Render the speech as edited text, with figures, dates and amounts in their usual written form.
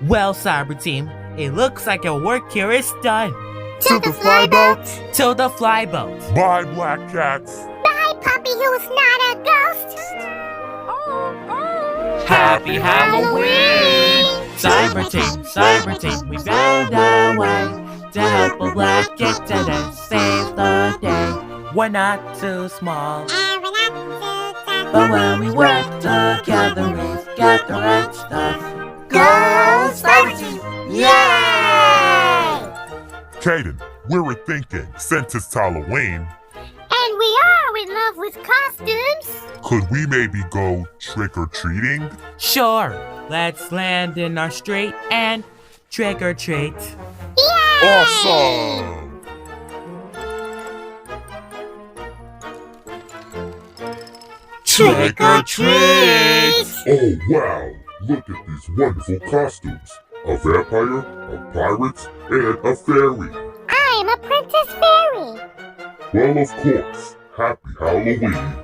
Well, Cyber Team, it looks like your work here is done. To the flyboat. To the flyboat. Bye, black cats. Bye, puppy who's not a ghost. Happy Halloween! Cyber Team, we found our way to help a black kitten and save the day. We're not too small, but when we work together, we've got the right stuff. Go Cyber Team! Yay! Kayden, we were thinking, since it's Halloween, And we are in love with costumes. could we maybe go trick-or-treating? Sure, let's land in our street and trick or treat. Yay! Awesome! Trick or treat! Oh wow, look at these wonderful costumes. A vampire, a pirate, and a fairy. I'm a princess fairy. Well, of course, happy Halloween.